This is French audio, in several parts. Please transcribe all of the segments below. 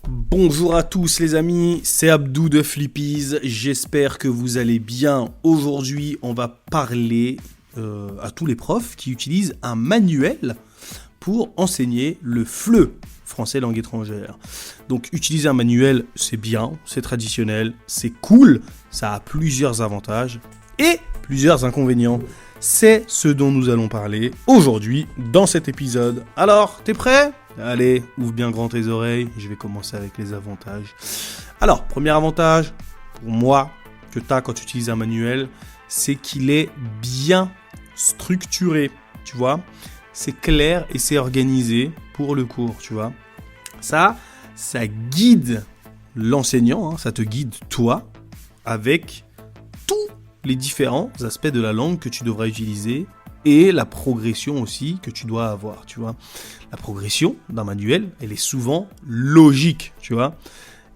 Bonjour à tous les amis, c'est Abdou de Flippies, j'espère que vous allez bien. Aujourd'hui on va parler à tous les profs qui utilisent un manuel pour enseigner le FLE, français langue étrangère. Donc utiliser un manuel c'est bien, c'est traditionnel, c'est cool, ça a plusieurs avantages et plusieurs inconvénients. C'est ce dont nous allons parler aujourd'hui dans cet épisode. Alors, t'es prêt ? Allez, ouvre bien grand tes oreilles, je vais commencer avec les avantages. Alors, premier avantage, pour moi, que tu as quand tu utilises un manuel, c'est qu'il est bien structuré, tu vois. C'est clair et c'est organisé pour le cours, tu vois. Ça guide l'enseignant, ça te guide toi, avec tous les différents aspects de la langue que tu devras utiliser et la progression aussi que tu dois avoir, tu vois. La progression d'un manuel, elle est souvent logique, tu vois.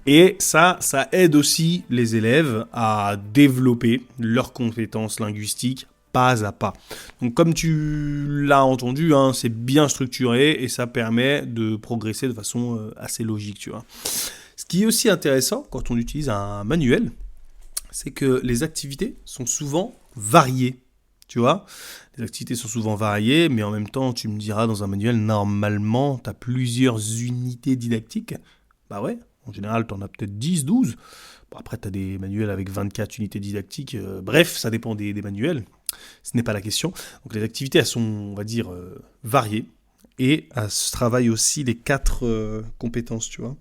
Et ça aide aussi les élèves à développer leurs compétences linguistiques pas à pas. Donc comme tu l'as entendu, c'est bien structuré et ça permet de progresser de façon assez logique, tu vois. Ce qui est aussi intéressant quand on utilise un manuel, c'est que les activités sont souvent variées, tu vois. Les activités sont souvent variées, mais en même temps, tu me diras, dans un manuel, normalement, tu as plusieurs unités didactiques. Bah ouais, en général, tu en as peut-être 10, 12. Bon, après, tu as des manuels avec 24 unités didactiques. Bref, ça dépend des manuels. Ce n'est pas la question. Donc les activités, elles sont, on va dire, variées. Et elles se travaillent aussi les 4 compétences, tu vois.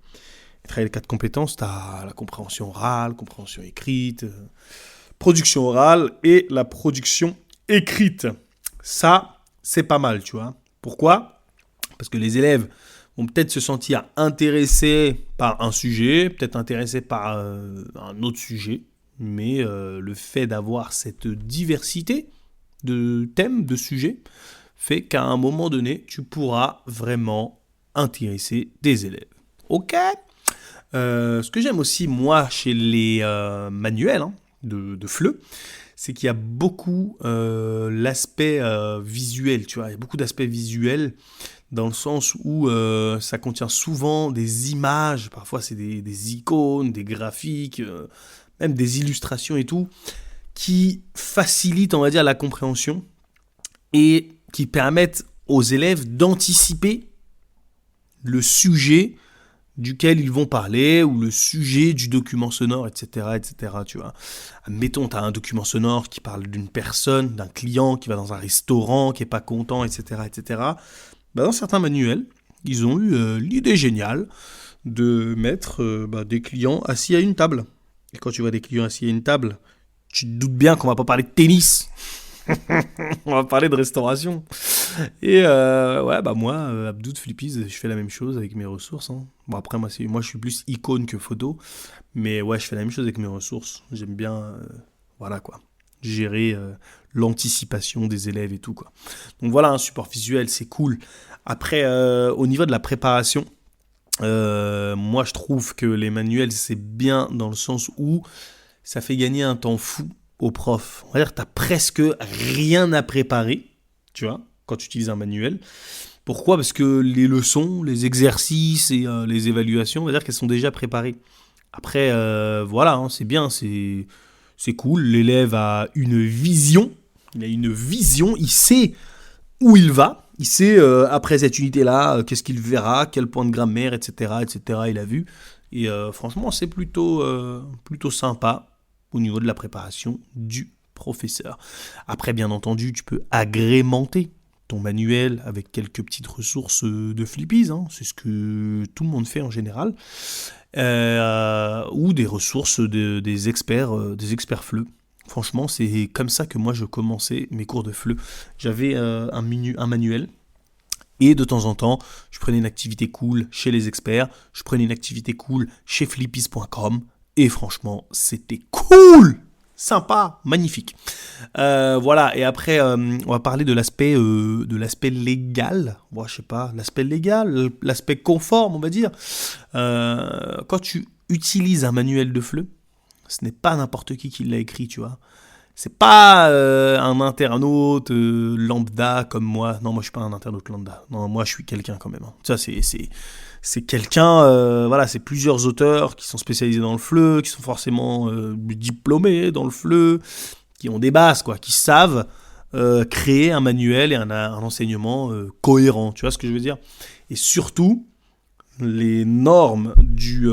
Travailler les 4 compétences, tu as la compréhension orale, compréhension écrite, production orale et la production écrite. Ça, c'est pas mal, tu vois. Pourquoi ? Parce que les élèves vont peut-être se sentir intéressés par un sujet, peut-être intéressés par un autre sujet, mais le fait d'avoir cette diversité de thèmes, de sujets, fait qu'à un moment donné, tu pourras vraiment intéresser des élèves. Ok ? Ce que j'aime aussi, moi, chez les manuels de FLE, c'est qu'il y a beaucoup l'aspect visuel, tu vois. Il y a beaucoup d'aspects visuels dans le sens où ça contient souvent des images, parfois c'est des icônes, des graphiques, même des illustrations et tout, qui facilitent, on va dire, la compréhension et qui permettent aux élèves d'anticiper le sujet duquel ils vont parler, ou le sujet du document sonore, etc., tu vois. Admettons, tu as un document sonore qui parle d'une personne, d'un client qui va dans un restaurant, qui n'est pas content, etc., dans certains manuels, ils ont eu l'idée géniale de mettre des clients assis à une table. Et quand tu vois des clients assis à une table, tu te doutes bien qu'on va pas parler de tennis. On va parler de restauration. Et moi, Abdou de Flippies, je fais la même chose avec mes ressources. Bon, après, moi, je suis plus icône que photo. Mais ouais, je fais la même chose avec mes ressources. J'aime bien, gérer l'anticipation des élèves et tout, quoi. Donc voilà, un support visuel, c'est cool. Après, au niveau de la préparation, moi, je trouve que les manuels, c'est bien dans le sens où ça fait gagner un temps fou aux profs. On va dire que tu n'as presque rien à préparer, tu vois, quand tu utilises un manuel. Pourquoi ? Parce que les leçons, les exercices et les évaluations, on va dire qu'elles sont déjà préparées. Après, c'est bien, c'est cool. L'élève a une vision, il sait où il va, il sait après cette unité-là, qu'est-ce qu'il verra, quel point de grammaire, etc., il a vu. Et franchement, c'est plutôt sympa au niveau de la préparation du professeur. Après, bien entendu, tu peux agrémenter ton manuel avec quelques petites ressources de Flippies, c'est ce que tout le monde fait en général, ou des ressources des experts FLE. Franchement, c'est comme ça que moi je commençais mes cours de FLE. J'avais un manuel. Et de temps en temps, je prenais une activité cool chez les experts, je prenais une activité cool chez flippies.com, et franchement, c'était cool, sympa, magnifique. Et après, on va parler de l'aspect légal, je sais pas, l'aspect légal, l'aspect conforme, on va dire. Quand tu utilises un manuel de FLE, ce n'est pas n'importe qui l'a écrit, tu vois. C'est pas un internaute lambda comme moi. Non, moi je suis pas un internaute lambda. Non, moi je suis quelqu'un quand même. Ça c'est quelqu'un, voilà, c'est plusieurs auteurs qui sont spécialisés dans le FLE, qui sont forcément diplômés dans le FLE, qui ont des bases, quoi, qui savent créer un manuel et un enseignement cohérent, tu vois ce que je veux dire? Et surtout, les normes du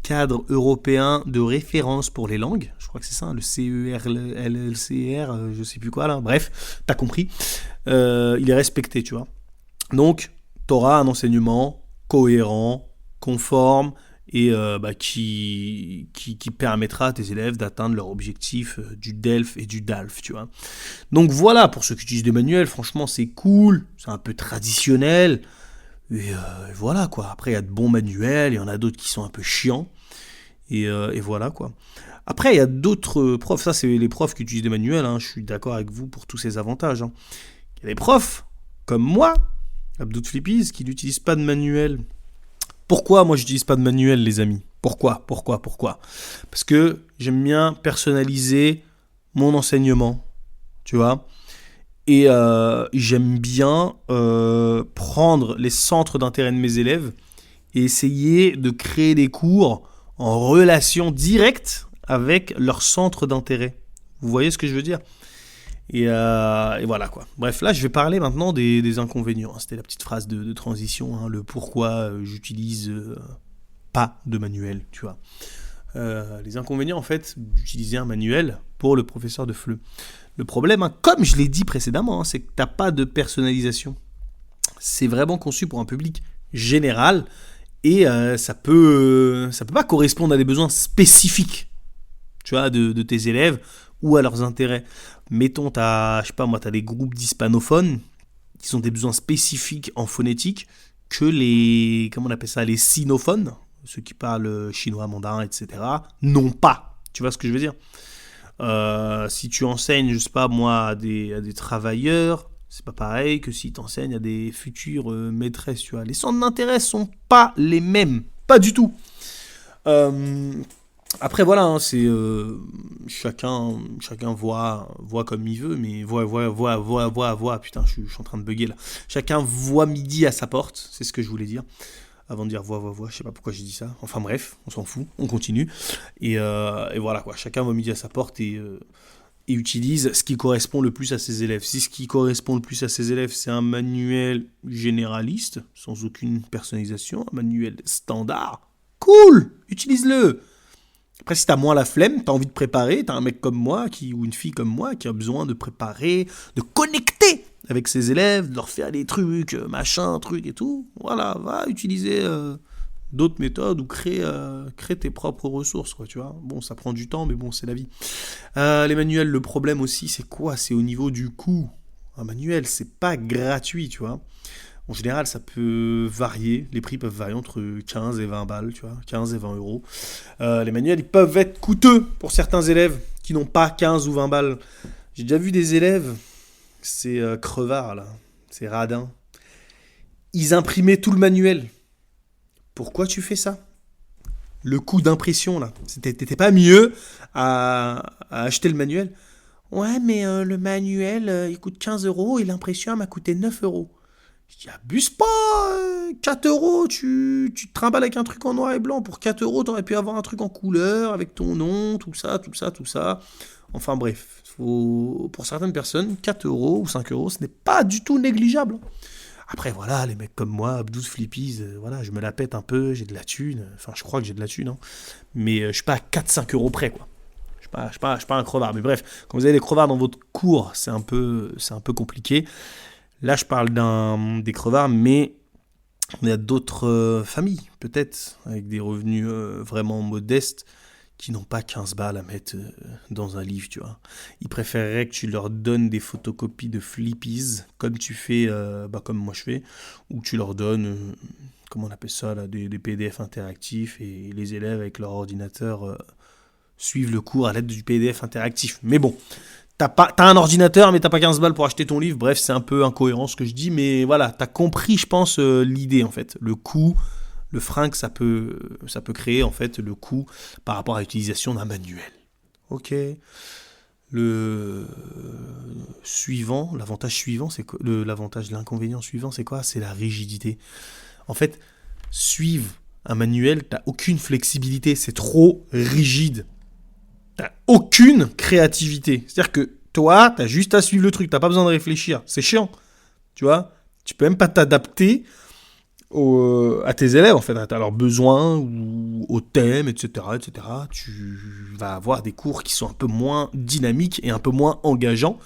cadre européen de référence pour les langues, je crois que c'est ça, le CERLCR, je sais plus quoi là, bref, t'as compris, il est respecté, tu vois. Donc, t'auras un enseignement cohérent, conforme, et qui permettra à tes élèves d'atteindre leur objectif du DELF et du DALF, tu vois. Donc voilà, pour ceux qui utilisent des manuels, franchement, c'est cool, c'est un peu traditionnel, et voilà, quoi. Après, il y a de bons manuels, il y en a d'autres qui sont un peu chiants, et voilà, quoi. Après, il y a d'autres profs, ça, c'est les profs qui utilisent des manuels, hein, je suis d'accord avec vous pour tous ces avantages, hein. Il y a des profs, comme moi, Abdou Flippies, qui n'utilisent pas de manuel. Pourquoi moi j'utilise pas de manuel, les amis? Pourquoi? Parce que j'aime bien personnaliser mon enseignement, tu vois. Et j'aime bien prendre les centres d'intérêt de mes élèves et essayer de créer des cours en relation directe avec leur centre d'intérêt. Vous voyez ce que je veux dire? Et voilà quoi. Bref, là je vais parler maintenant des inconvénients. C'était la petite phrase de transition, hein, le pourquoi j'utilise pas de manuel, tu vois. Les inconvénients en fait d'utiliser un manuel pour le professeur de FLE. Le problème, hein, comme je l'ai dit précédemment, hein, c'est que t'as pas de personnalisation. C'est vraiment conçu pour un public général et ça peut pas correspondre à des besoins spécifiques, tu vois, de tes élèves ou à leurs intérêts. Mettons, je sais pas moi, t'as des groupes d'hispanophones qui ont des besoins spécifiques en phonétique que comment on appelle ça, les sinophones, ceux qui parlent chinois, mandarin, etc., n'ont pas. Tu vois ce que je veux dire? Si tu enseignes, je sais pas moi, à des travailleurs, c'est pas pareil que si tu enseignes à des futures maîtresses, tu vois. Les centres d'intérêt sont pas les mêmes, pas du tout. Euh, Après voilà, hein, c'est chacun voit comme il veut, mais voit. Putain, je suis en train de bugger là. Chacun voit midi à sa porte, c'est ce que je voulais dire. Avant de dire voix, je sais pas pourquoi j'ai dit ça. Enfin bref, on s'en fout, on continue. Et voilà quoi, chacun voit midi à sa porte et utilise ce qui correspond le plus à ses élèves. Si ce qui correspond le plus à ses élèves, c'est un manuel généraliste, sans aucune personnalisation, un manuel standard, cool, utilise-le. Après, si t'as moins la flemme, t'as envie de préparer, t'as un mec comme moi ou une fille comme moi qui a besoin de préparer, de connecter avec ses élèves, de leur faire des trucs, machin, trucs et tout, voilà, va utiliser d'autres méthodes ou créer tes propres ressources, quoi, tu vois. Bon, ça prend du temps, mais bon, c'est la vie. Les manuels, le problème aussi, c'est quoi? C'est au niveau du coût. Un manuel, c'est pas gratuit, tu vois. En général, ça peut varier. Les prix peuvent varier entre 15 et 20 balles, tu vois, 15 et 20 euros. Les manuels, ils peuvent être coûteux pour certains élèves qui n'ont pas 15 ou 20 balles. J'ai déjà vu des élèves, c'est crevards, là, c'est radin. Ils imprimaient tout le manuel. Pourquoi tu fais ça? Le coût d'impression, là. T'étais pas mieux à acheter le manuel? Ouais, mais le manuel, il coûte 15 euros et l'impression m'a coûté 9 euros. Je dis, abuse pas, 4 euros, tu te trimbales avec un truc en noir et blanc. Pour 4 euros, t'aurais pu avoir un truc en couleur, avec ton nom, tout ça. Enfin bref, pour certaines personnes, 4 euros ou 5 euros, ce n'est pas du tout négligeable. Après, voilà, les mecs comme moi, Abdou Flippies, voilà, je me la pète un peu, j'ai de la thune. Enfin, je crois que j'ai de la thune, hein. Mais je suis pas à 4-5 euros près, quoi. Je suis pas un crevard. Mais bref, quand vous avez des crevards dans votre cours, c'est un peu compliqué. Là, je parle des crevards, mais il y a d'autres familles, peut-être, avec des revenus vraiment modestes, qui n'ont pas 15 balles à mettre dans un livre, tu vois. Ils préféreraient que tu leur donnes des photocopies de Flippies, comme tu fais, comme moi je fais, ou que tu leur donnes, comment on appelle ça, là, des PDF interactifs, et les élèves, avec leur ordinateur, suivent le cours à l'aide du PDF interactif. Mais bon, t'as un ordinateur, mais t'as pas 15 balles pour acheter ton livre. Bref, c'est un peu incohérent ce que je dis, mais voilà, t'as compris, je pense, l'idée, en fait. Le coût, le frein que ça peut créer, en fait, le coût par rapport à l'utilisation d'un manuel. Ok. Le suivant, l'avantage suivant, c'est quoi? L'inconvénient suivant, c'est quoi? C'est la rigidité. En fait, suivre un manuel, t'as aucune flexibilité, c'est trop rigide. T'as aucune créativité. C'est-à-dire que toi, t'as juste à suivre le truc, t'as pas besoin de réfléchir. C'est chiant, tu vois. Tu peux même pas t'adapter à tes élèves, en fait, à leurs besoins ou au thème, etc., etc. Tu vas avoir des cours qui sont un peu moins dynamiques et un peu moins engageants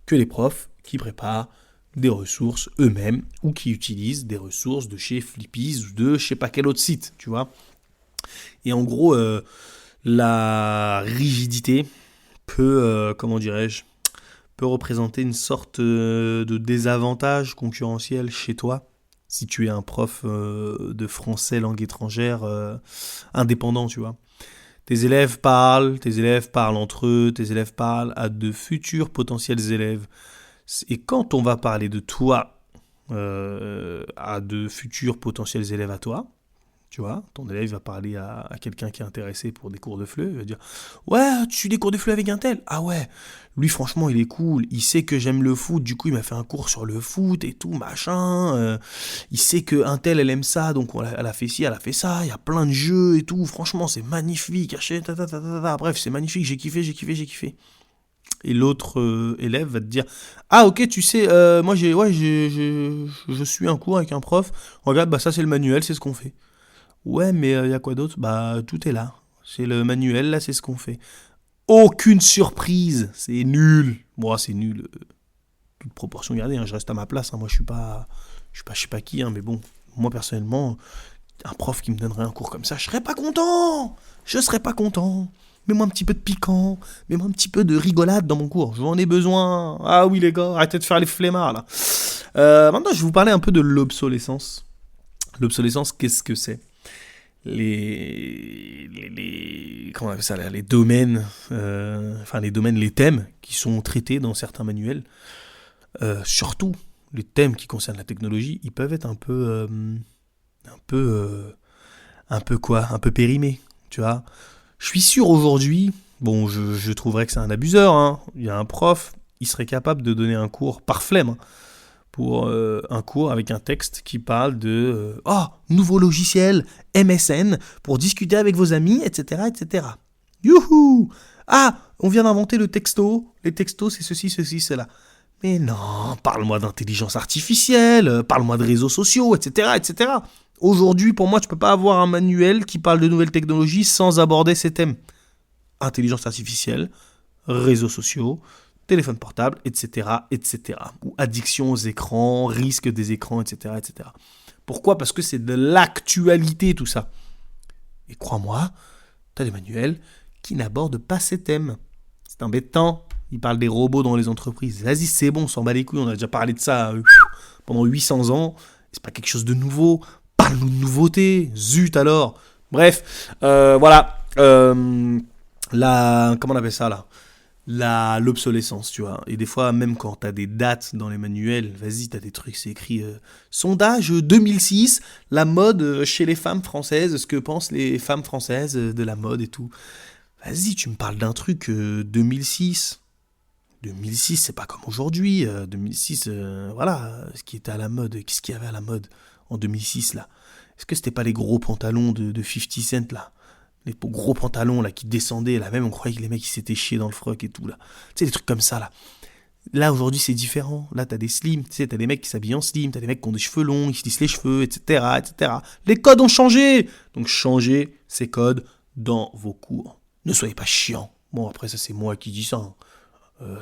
que les profs qui préparent des ressources eux-mêmes ou qui utilisent des ressources de chez Flippies ou de je sais pas quel autre site, tu vois. Et en gros, la rigidité peut, comment dirais-je, peut représenter une sorte de désavantage concurrentiel chez toi si tu es un prof de français langue étrangère indépendant, tu vois. Tes élèves parlent entre eux, tes élèves parlent à de futurs potentiels élèves. Et quand on va parler de toi à de futurs potentiels élèves à toi, tu vois, ton élève va parler à quelqu'un qui est intéressé pour des cours de FLE, il va dire ouais, tu suis des cours de FLE avec un tel. Ah ouais, lui franchement il est cool, il sait que j'aime le foot, du coup il m'a fait un cours sur le foot et tout, machin. Il sait que un tel elle aime ça, donc elle a fait ci, elle a fait ça, il y a plein de jeux et tout, franchement c'est magnifique, bref c'est magnifique, j'ai kiffé, j'ai kiffé, j'ai kiffé. Et l'autre élève va te dire ah ok tu sais moi je suis un cours avec un prof, regarde bah ça c'est le manuel, c'est ce qu'on fait. Ouais, mais il y a quoi d'autre? Bah, tout est là. C'est le manuel, là, c'est ce qu'on fait. Aucune surprise. C'est nul. Bon, c'est nul. Toute proportion gardée, hein, je reste à ma place. Hein. Moi, je sais pas qui, hein, mais bon, moi, personnellement, un prof qui me donnerait un cours comme ça, je serais pas content. Je serais pas content. Mets-moi un petit peu de piquant. Mets-moi un petit peu de rigolade dans mon cours. J'en ai besoin. Ah oui, les gars, arrêtez de faire les flemmards, là. Maintenant, je vais vous parler un peu de l'obsolescence. L'obsolescence, qu'est-ce que c'est? Comment on appelle ça, les domaines, les domaines, les thèmes qui sont traités dans certains manuels, surtout les thèmes qui concernent la technologie, ils peuvent être un peu, un peu quoi, un peu périmés, tu vois. Je suis sûr aujourd'hui, bon, je trouverais que c'est un abuseur, hein. Il y a un prof, il serait capable de donner un cours par flemme, hein, pour un cours avec un texte qui parle de nouveau logiciel MSN pour discuter avec vos amis, etc., etc. Youhou! Ah, on vient d'inventer le texto. Les textos, c'est ceci, ceci, cela. Mais non, parle-moi d'intelligence artificielle, parle-moi de réseaux sociaux, etc., etc. Aujourd'hui, pour moi, tu peux pas avoir un manuel qui parle de nouvelles technologies sans aborder ces thèmes. Intelligence artificielle, réseaux sociaux, téléphone portable, etc., etc. Ou addiction aux écrans, risque des écrans, etc., etc. Pourquoi? Parce que c'est de l'actualité tout ça. Et crois-moi, t'as des manuels qui n'abordent pas ces thèmes. C'est embêtant. Ils parlent des robots dans les entreprises. Vas-y, c'est bon, on s'en bat les couilles. On a déjà parlé de ça pendant 800 ans. C'est pas quelque chose de nouveau. Parle-nous de nouveautés. Zut alors. Bref, voilà. Comment on appelle ça là? L'obsolescence, tu vois. Et des fois, même quand t'as des dates dans les manuels, vas-y, t'as des trucs, c'est écrit sondage 2006, la mode chez les femmes françaises, ce que pensent les femmes françaises de la mode et tout. Vas-y, tu me parles d'un truc 2006. 2006, c'est pas comme aujourd'hui. 2006, voilà, ce qui était à la mode, qu'est-ce qu'il y avait à la mode en 2006 là? Est-ce que c'était pas les gros pantalons de 50 Cent là? Les gros pantalons là qui descendaient là, même on croyait que les mecs ils s'étaient chiés dans le froc et tout là. Tu sais, des trucs comme ça là. Là aujourd'hui c'est différent. Là t'as des slims, tu sais, t'as des mecs qui s'habillent en slim, t'as des mecs qui ont des cheveux longs, ils se lissent les cheveux, etc., etc. Les codes ont changé. Donc changez ces codes dans vos cours. Ne soyez pas chiants. Bon après ça c'est moi qui dis ça. Hein.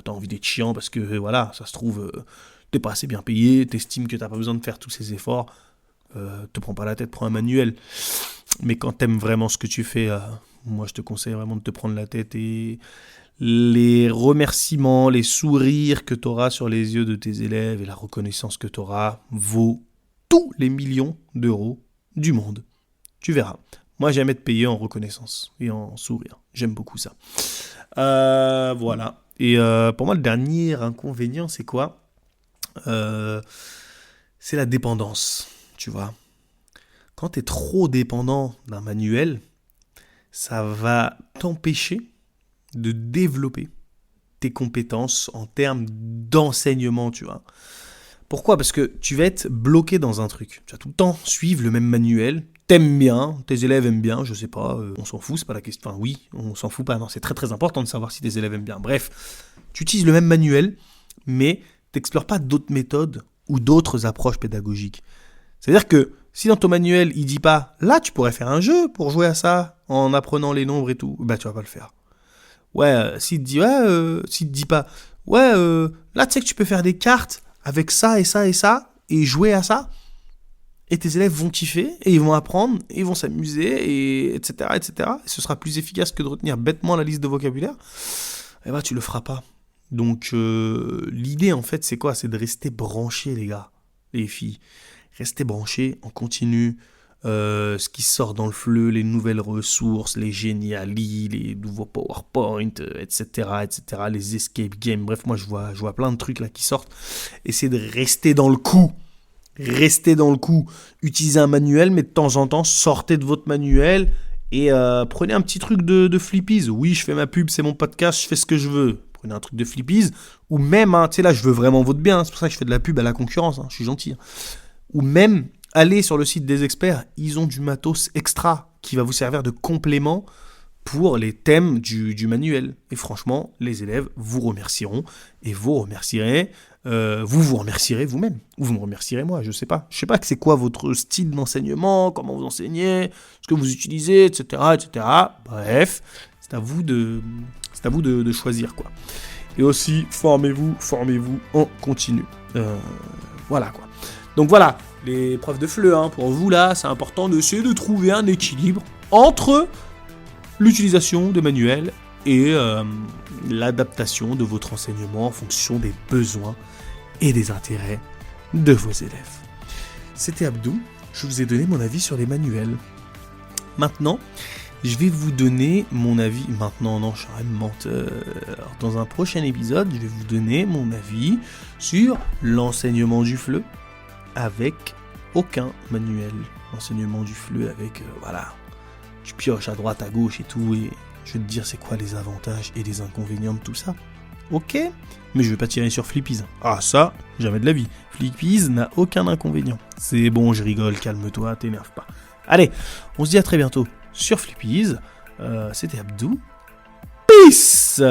T'as envie d'être chiant parce que voilà, ça se trouve t'es pas assez bien payé, t'estimes que t'as pas besoin de faire tous ces efforts. Te prends pas la tête, prends un manuel. Mais quand t'aimes vraiment ce que tu fais, moi je te conseille vraiment de te prendre la tête et les remerciements, les sourires que t'auras sur les yeux de tes élèves et la reconnaissance que t'auras vaut tous les millions d'euros du monde. Tu verras. Moi j'aime être payé en reconnaissance et en sourire. J'aime beaucoup ça. Voilà. Et pour moi le dernier inconvénient c'est quoi? C'est la dépendance. Tu vois, quand tu es trop dépendant d'un manuel, ça va t'empêcher de développer tes compétences en termes d'enseignement, tu vois. Pourquoi ? Parce que tu vas être bloqué dans un truc. Tu vas tout le temps suivre le même manuel. T'aimes bien, tes élèves aiment bien, je sais pas, on s'en fout, c'est pas la question. Enfin oui, on s'en fout pas, non, c'est très très important de savoir si tes élèves aiment bien. Bref, tu utilises le même manuel, mais t'explores pas d'autres méthodes ou d'autres approches pédagogiques. C'est-à-dire que si dans ton manuel, il dit pas, là tu pourrais faire un jeu pour jouer à ça, en apprenant les nombres et tout, bah tu vas pas le faire. Ouais, s'il te dit pas, là tu sais que tu peux faire des cartes avec ça et ça et ça, et jouer à ça, et tes élèves vont kiffer, et ils vont apprendre, et ils vont s'amuser, et etc., etc. Et ce sera plus efficace que de retenir bêtement la liste de vocabulaire. Et bah tu le feras pas. Donc l'idée en fait c'est quoi ? C'est de rester branché les gars, les filles. Restez branchés en continu. Ce qui sort dans le fleu, les nouvelles ressources, les génialis, les nouveaux PowerPoint, etc., etc., les escape games. Bref, moi je vois plein de trucs là qui sortent. Essayez de rester dans le coup. Restez dans le coup. Utilisez un manuel, mais de temps en temps, sortez de votre manuel et prenez un petit truc de Flippies. Oui, je fais ma pub, c'est mon podcast, je fais ce que je veux. Prenez un truc de Flippies. Ou même, tu sais là, je veux vraiment votre bien. C'est pour ça que je fais de la pub à la concurrence. Je suis gentil. Ou même, allez sur le site des experts. Ils ont du matos extra qui va vous servir de complément pour les thèmes du manuel. Et franchement, les élèves vous remercieront et vous remercierez. Vous remercierez vous-même, ou vous me remercierez moi, je sais pas que c'est quoi votre style d'enseignement, comment vous enseignez, ce que vous utilisez, etc., etc. Bref, c'est à vous de choisir quoi. Et aussi, formez-vous en continu. Voilà quoi. Donc voilà, les profs de FLE, pour vous là, c'est important d'essayer de trouver un équilibre entre l'utilisation de manuels et l'adaptation de votre enseignement en fonction des besoins et des intérêts de vos élèves. C'était Abdou, je vous ai donné mon avis sur les manuels. Maintenant, je vais vous donner mon avis. Maintenant, non, je suis un menteur. Dans un prochain épisode, je vais vous donner mon avis sur l'enseignement du FLE avec aucun manuel. L'enseignement du FLE avec, tu pioches à droite, à gauche et tout, et je vais te dire c'est quoi les avantages et les inconvénients de tout ça. Ok ? Mais je vais pas tirer sur Flippies. Ah ça, jamais de la vie. Flippies n'a aucun inconvénient. C'est bon, je rigole, calme-toi, t'énerve pas. Allez, on se dit à très bientôt sur Flippies. C'était Abdou. Peace.